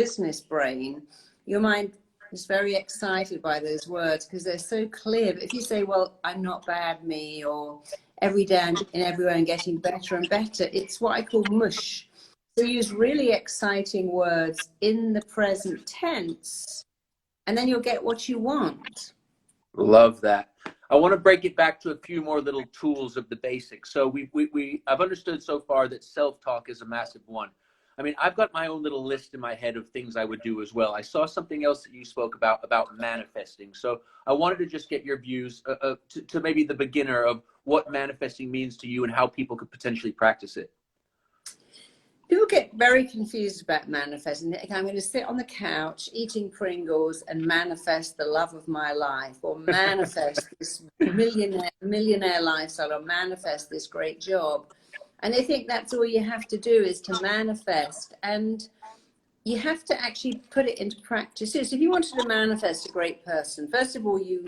business brain, your mind is very excited by those words because they're so clear. But if you say, well, I'm not bad, me, or every day I'm in everywhere and getting better and better, it's what I call mush. So use really exciting words in the present tense, and then you'll get what you want. Love that. I want to break it back to a few more little tools of the basics. So I've understood so far that self-talk is a massive one. I mean, I've got my own little list in my head of things I would do as well. I saw something else that you spoke about manifesting. So I wanted to just get your views to maybe the beginner of what manifesting means to you and how people could potentially practice it. People get very confused about manifesting. I'm going to sit on the couch eating Pringles and manifest the love of my life, or manifest this millionaire lifestyle, or manifest this great job. And they think that's all you have to do is to manifest. And you have to actually put it into practice. So if you wanted to manifest a great person, first of all, you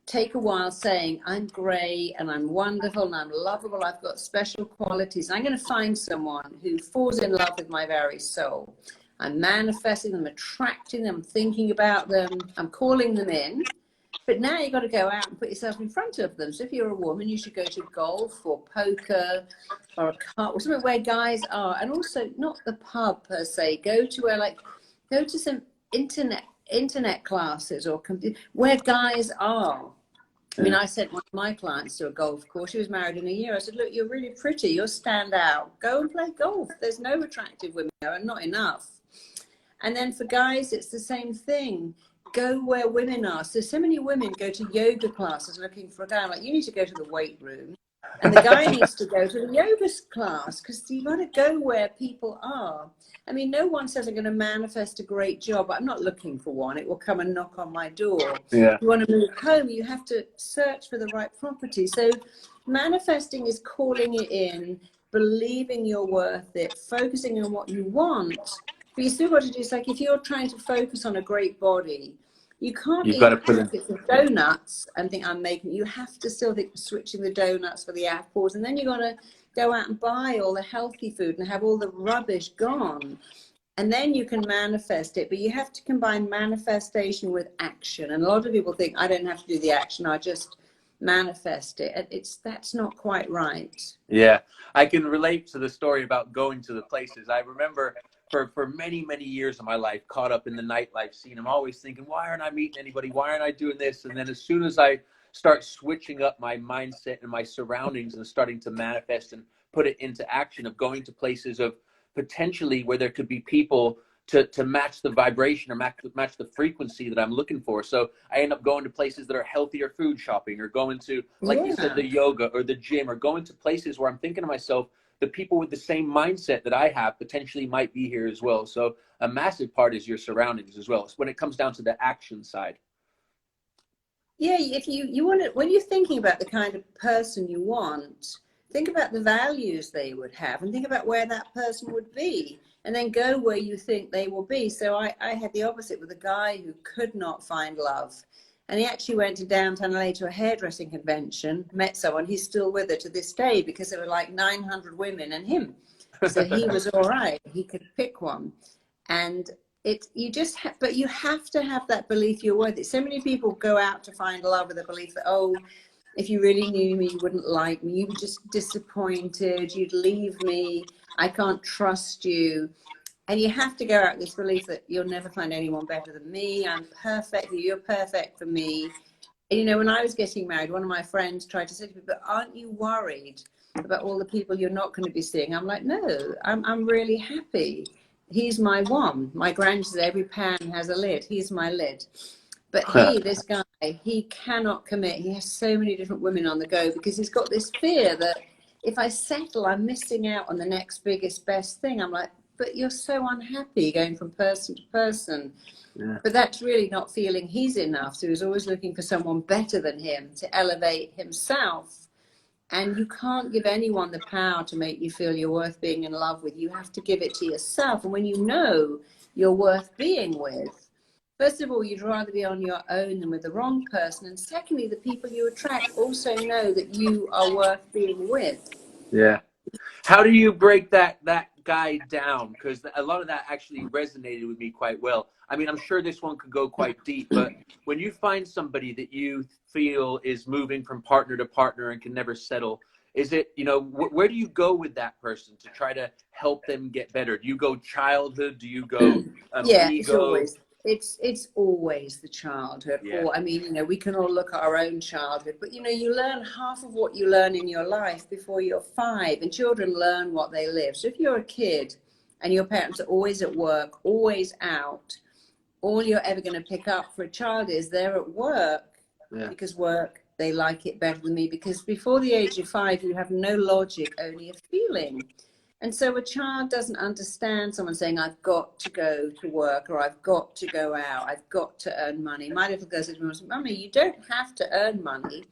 take a while saying, I'm great and I'm wonderful and I'm lovable. I've got special qualities. I'm going to find someone who falls in love with my very soul. I'm manifesting them, attracting them, thinking about them. I'm calling them in. But now you've got to go out and put yourself in front of them. So if you're a woman, you should go to golf or poker or a car or somewhere where guys are. And also not the pub per se. Go to some internet classes or where guys are. I mean, I sent one of my clients to a golf course. She was married in a year. I said, look, you're really pretty. You'll stand out. Go and play golf. There's no attractive women there, and not enough. And then for guys, it's the same thing. Go where women are. So many women go to yoga classes looking for a guy. Like, you need to go to the weight room. And the guy needs to go to the yoga class, because you've got to go where people are. I mean, no one says I'm going to manifest a great job. I'm not looking for one. It will come and knock on my door. Yeah. If you want to move home, you have to search for the right property. So manifesting is calling it in, believing you're worth it, focusing on what you want. But you still got to do, it's like if you're trying to focus on a great body, you can't eat packets of donuts and think I'm making. You have to still think switching the donuts for the apples, and then you got to go out and buy all the healthy food and have all the rubbish gone, and then you can manifest it. But you have to combine manifestation with action. And a lot of people think I don't have to do the action; I just manifest it. And that's not quite right. Yeah, I can relate to the story about going to the places. I remember. For many, many years of my life, caught up in the nightlife scene. I'm always thinking, why aren't I meeting anybody? Why aren't I doing this? And then as soon as I start switching up my mindset and my surroundings and starting to manifest and put it into action of going to places of potentially where there could be people to match the vibration or match the frequency that I'm looking for. So I end up going to places that are healthier food shopping, or going to, like you said, the yoga or the gym, or going to places where I'm thinking to myself, the people with the same mindset that I have potentially might be here as well. So a massive part is your surroundings as well. It's when it comes down to the action side. Yeah, if you want it, when you're thinking about the kind of person you want, think about the values they would have and think about where that person would be, and then go where you think they will be. So I had the opposite with a guy who could not find love. And he actually went to downtown LA to a hairdressing convention, met someone, he's still with her to this day, because there were like 900 women and him. So he was all right. He could pick one. And but you have to have that belief you're worth it. So many people go out to find love with the belief that, oh, if you really knew me, you wouldn't like me. You'd be just disappointed. You'd leave me. I can't trust you. And you have to go out with this belief that you'll never find anyone better than me. I'm perfect. You're perfect for me. And, you know, when I was getting married, one of my friends tried to say to me, but aren't you worried about all the people you're not going to be seeing? I'm like, no, I'm really happy. He's my one. My granddad said every pan has a lid. He's my lid. But this guy, he cannot commit. He has so many different women on the go because he's got this fear that if I settle, I'm missing out on the next biggest, best thing. I'm like, but you're so unhappy going from person to person. Yeah. But that's really not feeling he's enough. So he's always looking for someone better than him to elevate himself. And you can't give anyone the power to make you feel you're worth being in love with. You have to give it to yourself. And when you know you're worth being with, first of all, you'd rather be on your own than with the wrong person. And secondly, the people you attract also know that you are worth being with. Yeah. How do you break that guy down? Because a lot of that actually resonated with me quite well. I mean, I'm sure this one could go quite deep, but when you find somebody that you feel is moving from partner to partner and can never settle, is it, you know, where do you go with that person to try to help them get better? Do you go childhood? Do you go Yeah, ego? it's always the childhood. Yeah, Or I mean, you know, we can all look at our own childhood, but you know, you learn half of what you learn in your life before you're 5, and children learn what they live. So if you're a kid and your parents are always at work, always out, all you're ever going to pick up for a child is they're at work, yeah, because work, they like it better than me, because before the age of 5 you have no logic, only a feeling. And so a child doesn't understand someone saying, I've got to go to work, or I've got to go out, I've got to earn money. My little girl says to me, Mummy, you don't have to earn money,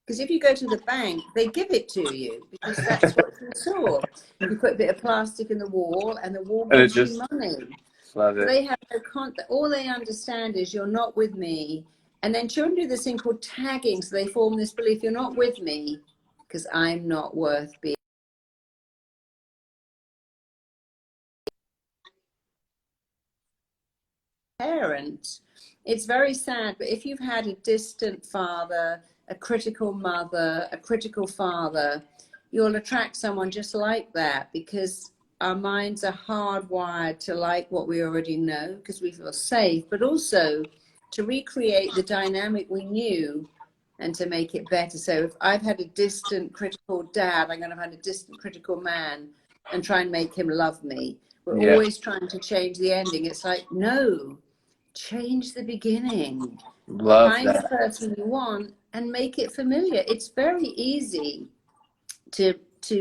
because if you go to the bank, they give it to you, because that's what you saw. You put a bit of plastic in the wall and the wall and it gives you just money. love So it. they have no contact. All they understand is you're not with me. And then children do this thing called tagging. So they form this belief, you're not with me because I'm not worth being a parent. It's very sad, but if you've had a distant father, a critical mother, a critical father, you'll attract someone just like that, because our minds are hardwired to like what we already know because we feel safe, but also to recreate the dynamic we knew and to make it better. So if I've had a distant critical dad, I'm going to have had a distant critical man and try and make him love me. We're Yeah, always trying to change the ending. It's like, no, change the beginning. love Find the that. person you want and make it familiar. It's very easy to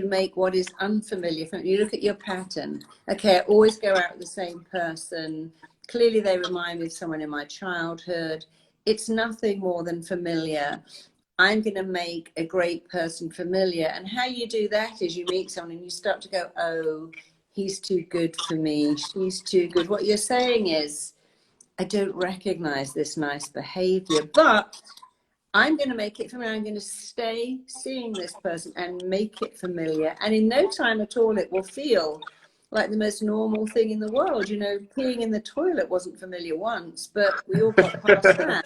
make what is unfamiliar. You look at your pattern. Okay, I always go out with the same person. Clearly they remind me of someone in my childhood. It's nothing more than familiar. I'm going to make a great person familiar. And how you do that is you meet someone and you start to go, oh, he's too good for me, she's too good. What you're saying is, I don't recognize this nice behavior, but I'm going to make it familiar. I'm going to stay seeing this person and make it familiar. And in no time at all, it will feel like the most normal thing in the world. You know, peeing in the toilet wasn't familiar once, but we all got past that.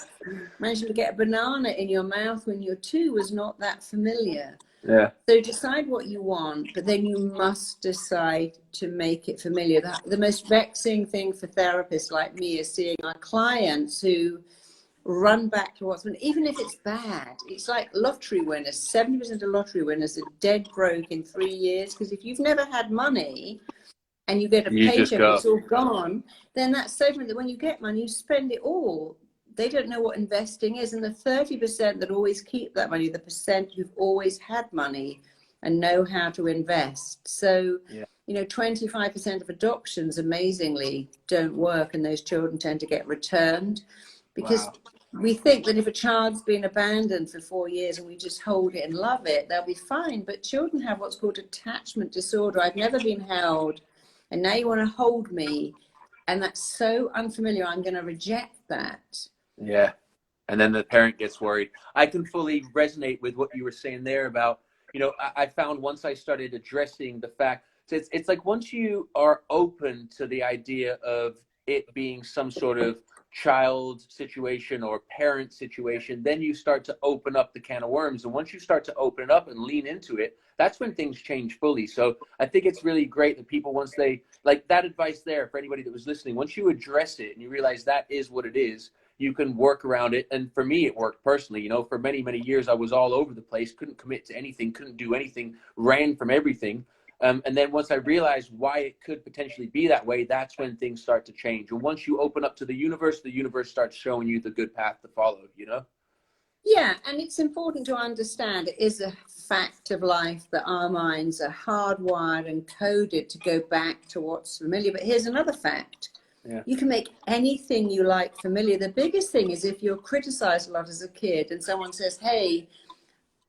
Managing to get a banana in your mouth when you're 2 was not that familiar. Yeah, So decide what you want, but then you must decide to make it familiar. The most vexing thing for therapists like me is seeing our clients who run back to what's been, even if it's bad. It's like lottery winners. 70% of lottery winners are dead broke in 3 years, because if you've never had money and you get a you just paycheck and go. it's all gone, then that's so that when you get money, you spend it all. They don't know what investing is. And the 30% that always keep that money, the percent who've always had money and know how to invest. So, Yeah. you know, 25% of adoptions amazingly don't work, and those children tend to get returned, because Wow. we think that if a child's been abandoned for 4 years and we just hold it and love it, they'll be fine. But children have what's called attachment disorder. I've never been held, and now you want to hold me, and that's so unfamiliar. I'm going to reject that. Yeah. And then the parent gets worried. I can fully resonate with what you were saying there about, you know, I found once I started addressing the fact, so it's like once you are open to the idea of it being some sort of child situation or parent situation, then you start to open up the can of worms. And once you start to open it up and lean into it, that's when things change fully. So I think it's really great that people, once they, like that advice there for anybody that was listening, once you address it and you realize that is what it is, you can work around it. And for me, it worked personally. You know, for many, many years, I was all over the place, couldn't commit to anything, couldn't do anything, ran from everything. And then once I realized why it could potentially be that way, that's when things start to change. And once you open up to the universe starts showing you the good path to follow, you know? Yeah, and it's important to understand it is a fact of life that our minds are hardwired and coded to go back to what's familiar. But here's another fact. Yeah. You can make anything you like familiar. The biggest thing is if you're criticized a lot as a kid and someone says, hey,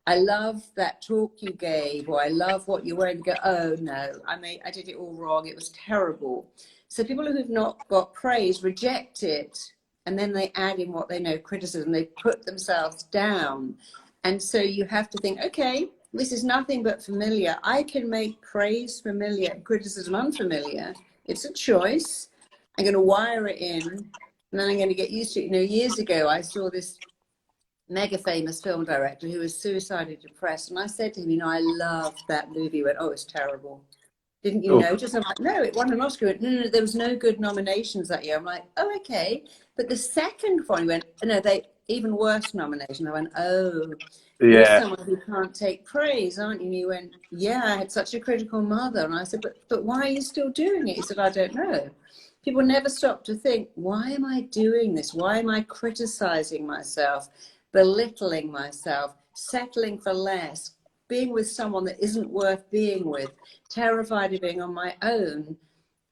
I love that talk you gave, or I love what you're wearing, go, oh no, I did it all wrong, it was terrible. So people who've not got praise reject it, and then they add in what they know, criticism, they put themselves down. And so you have to think, okay, this is nothing but familiar. I can make praise familiar, criticism unfamiliar. It's a choice. I'm going to wire it in, and then I'm going to get used to it. You know, years ago, I saw this mega famous film director who was suicidally depressed, and I said to him, you know, I loved that movie. He went, oh, it's terrible. Didn't you notice? I'm like, no, it won an Oscar. He went, no, there was no good nominations that year. I'm like, oh, okay. But the second one, he went, no, they even worse nomination. I went, oh, you're someone who can't take praise, aren't you? And he went, yeah, I had such a critical mother. And I said, but why are you still doing it? He said, I don't know. People never stop to think, why am I doing this? Why am I criticizing myself, belittling myself, settling for less, being with someone that isn't worth being with, terrified of being on my own?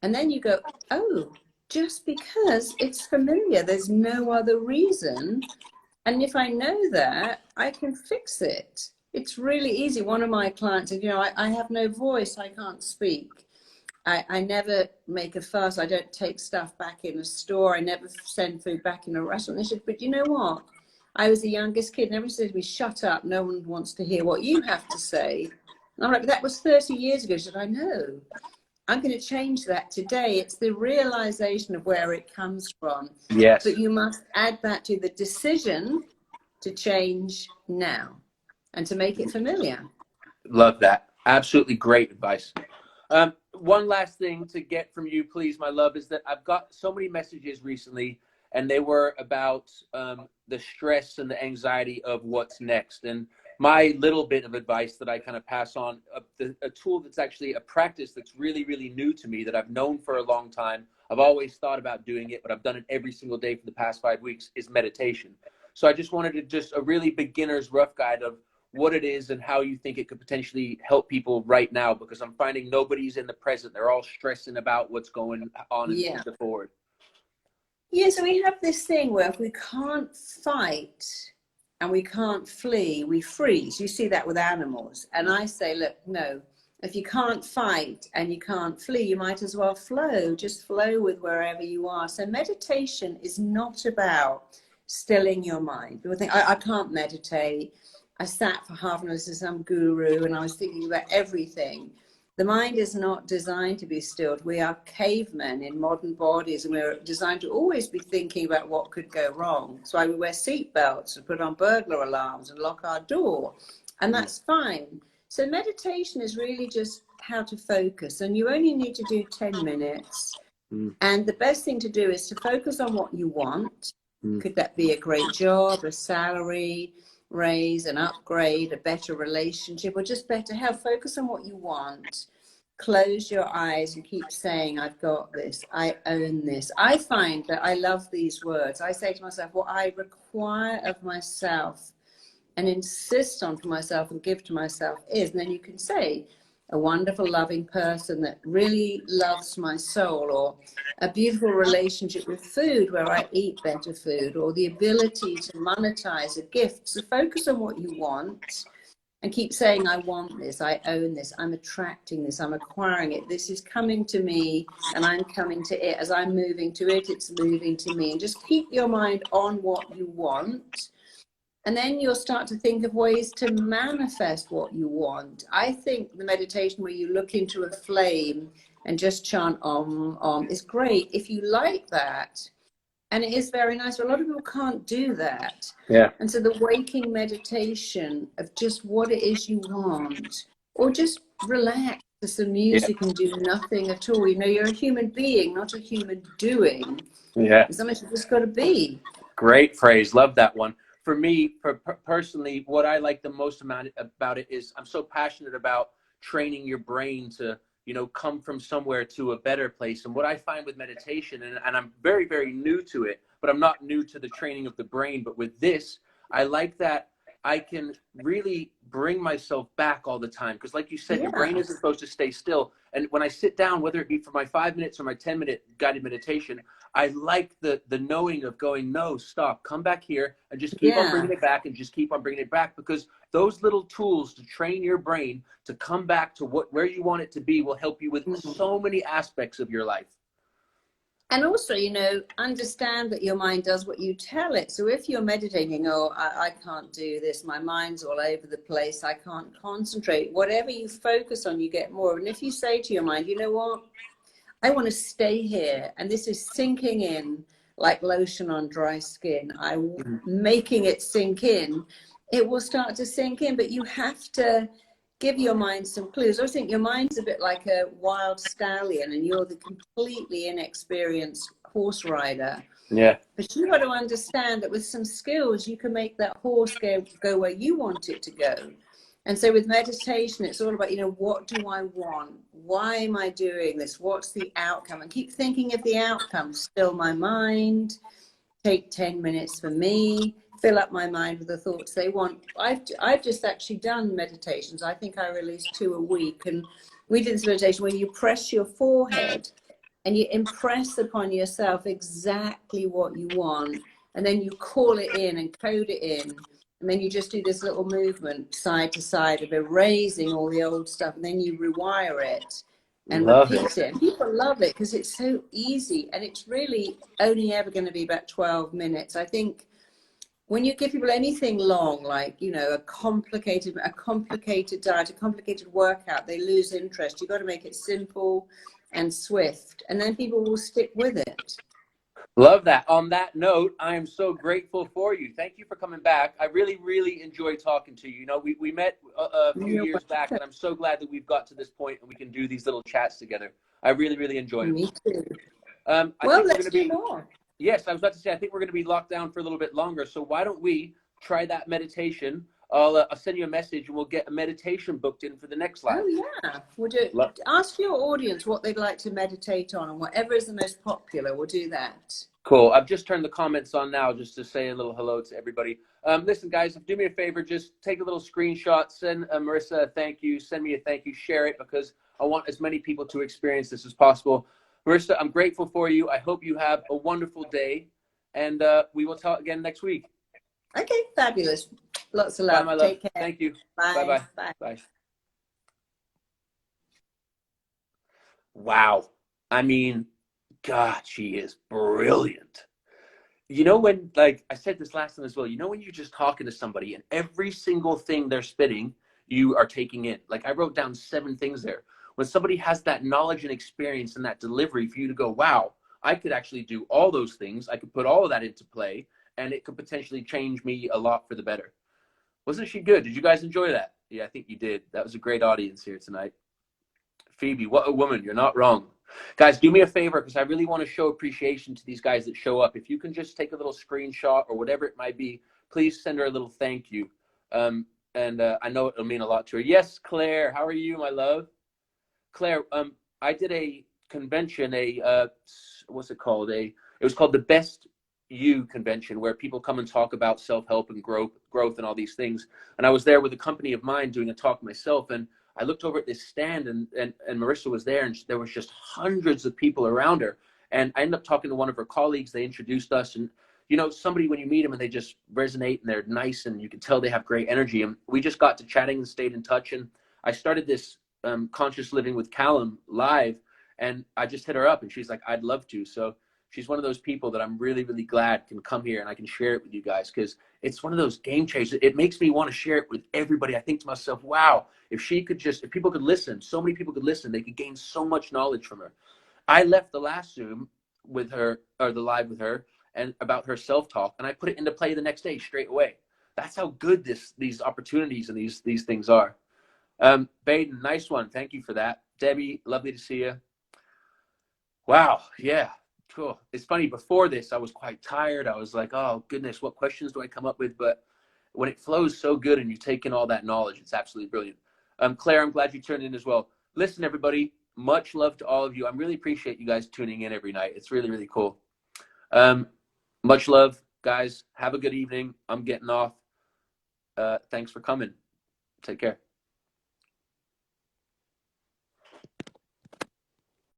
And then you go, oh, just because it's familiar, there's no other reason. And if I know that, I can fix it. It's really easy. One of my clients said, you know, I have no voice, I can't speak. I never make a fuss. I don't take stuff back in a store. I never send food back in a restaurant. They said, but you know what? I was the youngest kid, and everyone said to me, shut up. No one wants to hear what you have to say. And I'm like, that was 30 years ago. She said, I know. I'm going to change that today. It's the realization of where it comes from. Yes. But you must add that to the decision to change now and to make it familiar. Love that. Absolutely great advice. One last thing to get from you, please, my love, is that I've got so many messages recently, and they were about the stress and the anxiety of what's next. And my little bit of advice that I kind of pass on, a tool that's actually a practice that's really, really new to me that I've known for a long time. I've always thought about doing it, but I've done it every single day for the past 5 weeks, is meditation. So I just wanted to just a really beginner's rough guide of what it is and how you think it could potentially help people right now, because I'm finding nobody's in the present. They're all stressing about what's going on in the forward. Yeah, so we have this thing where if we can't fight and we can't flee, we freeze. You see that with animals. And I say, look, no, if you can't fight and you can't flee, you might as well flow. Just flow with wherever you are. So meditation is not about stilling your mind. People think, I can't meditate. I sat for half an hour to some guru and I was thinking about everything. The mind is not designed to be stilled. We are cavemen in modern bodies, and we're designed to always be thinking about what could go wrong. That's why we wear seat belts and put on burglar alarms and lock our door. And that's fine. So meditation is really just how to focus. And you only need to do 10 minutes. And the best thing to do is to focus on what you want. Could that be a great job, a salary, raise, an upgrade, a better relationship, or just better health? Focus on what you want. Close your eyes and keep saying, I've got this. I own this. I find that I love these words. I say to myself, what I require of myself and insist on for myself and give to myself is, and then you can say, a wonderful, loving person that really loves my soul, or a beautiful relationship with food where I eat better food, or the ability to monetize a gift. So focus on what you want and keep saying, I want this, I own this, I'm attracting this, I'm acquiring it, this is coming to me and I'm coming to it. As I'm moving to it, it's moving to me. And just keep your mind on what you want. And then you'll start to think of ways to manifest what you want. I think the meditation where you look into a flame and just chant Om is great if you like that. And it is very nice. But a lot of people can't do that. Yeah. And so the waking meditation of just what it is you want, or just relax to some music and do nothing at all. You know, you're a human being, not a human doing. Yeah. Something you just got to be. Great phrase. Love that one. For me, personally, what I like the most about it is I'm so passionate about training your brain to, you know, come from somewhere to a better place. And what I find with meditation, and I'm very, very new to it, but I'm not new to the training of the brain. But with this, I like that I can really bring myself back all the time. Because like you said, your brain isn't supposed to stay still. And when I sit down, whether it be for my 5 minutes or my 10-minute guided meditation, I like the knowing of going, no, stop, come back here and just keep on bringing it back and just keep on bringing it back. Because those little tools to train your brain to come back to where you want it to be will help you with so many aspects of your life. And also, you know, understand that your mind does what you tell it. So if you're meditating, oh, I can't do this, my mind's all over the place, I can't concentrate, whatever you focus on, you get more. And if you say to your mind, you know what, I want to stay here, and this is sinking in like lotion on dry skin, I'm making it sink in, it will start to sink in. But you have to give your mind some clues. I think your mind's a bit like a wild stallion, and you're the completely inexperienced horse rider. Yeah. But you've got to understand that with some skills, you can make that horse go where you want it to go. And so with meditation, it's all about, you know, what do I want? Why am I doing this? What's the outcome? And keep thinking of the outcome. Still my mind, take 10 minutes for me, fill up my mind with the thoughts they want. I've just actually done meditations. I think I released 2 a week. And we did this meditation where you press your forehead and you impress upon yourself exactly what you want. And then you call it in and code it in. And then you just do this little movement side to side of erasing all the old stuff. And then you rewire it and repeat it. And people love it because it's so easy. And it's really only ever going to be about 12 minutes. I think when you give people anything long, like, you know, a complicated diet, a complicated workout, they lose interest. You've got to make it simple and swift. And then people will stick with it. Love that. On that note, I am so grateful for you. Thank you for coming back. I really, really enjoyed talking to you. You know, we met a few years back, and I'm so glad that we've got to this point and we can do these little chats together. I really, really enjoy it. Me too. Well, let's do more. Yes, I was about to say, I think we're going to be locked down for a little bit longer. So why don't we try that meditation? I'll send you a message and we'll get a meditation booked in for the next live. Oh, yeah. We'll do it. Ask your audience what they'd like to meditate on, and whatever is the most popular, we'll do that. Cool. I've just turned the comments on now just to say a little hello to everybody. Listen, guys, do me a favor. Just take a little screenshot. Send Marisa a thank you. Send me a thank you. Share it because I want as many people to experience this as possible. Marisa, I'm grateful for you. I hope you have a wonderful day. And we will talk again next week. Okay, fabulous. Lots of love. Bye, my love. Take care. Thank you. Bye. Bye-bye. Bye. Bye. Wow. I mean, God, she is brilliant. You know, when, like I said this last time as well, you know, when you're just talking to somebody and every single thing they're spitting, you are taking in. Like I wrote down 7 things there. When somebody has that knowledge and experience and that delivery for you to go, wow, I could actually do all those things. I could put all of that into play and it could potentially change me a lot for the better. Wasn't she good? Did you guys enjoy that? Yeah, I think you did. That was a great audience here tonight. Phoebe, what a woman. You're not wrong. Guys, do me a favor because I really want to show appreciation to these guys that show up. If you can just take a little screenshot or whatever it might be, please send her a little thank you. I know it'll mean a lot to her. Yes, Claire, how are you, my love? Claire, I did a convention, what's it called? It was called the Best You convention, where people come and talk about self-help and growth and all these things. And I was there with a company of mine doing a talk myself, and I looked over at this stand and Marisa was there, and there was just hundreds of people around her. And I ended up talking to one of her colleagues. They introduced us, and you know, somebody, when you meet them and they just resonate and they're nice and you can tell they have great energy. And we just got to chatting and stayed in touch. And I started this Conscious Living with Callum live, and I just hit her up and she's like, I'd love to. So she's one of those people that I'm really, really glad can come here and I can share it with you guys, because it's one of those game changers. It makes me want to share it with everybody. I think to myself, wow, if people could listen, so many people could listen, they could gain so much knowledge from her. I left the last Zoom with her, or the live with her, and about her self-talk, and I put it into play the next day straight away. That's how good these opportunities and these things are. Baden, nice one. Thank you for that. Debbie, lovely to see you. Wow. Yeah. Cool. It's funny, before this, I was quite tired. I was like, oh goodness, what questions do I come up with? But when it flows so good and you take in all that knowledge, it's absolutely brilliant. Claire, I'm glad you turned in as well. Listen, everybody, much love to all of you. I really appreciate you guys tuning in every night. It's really, really cool. Much love, guys. Have a good evening. I'm getting off. Thanks for coming. Take care.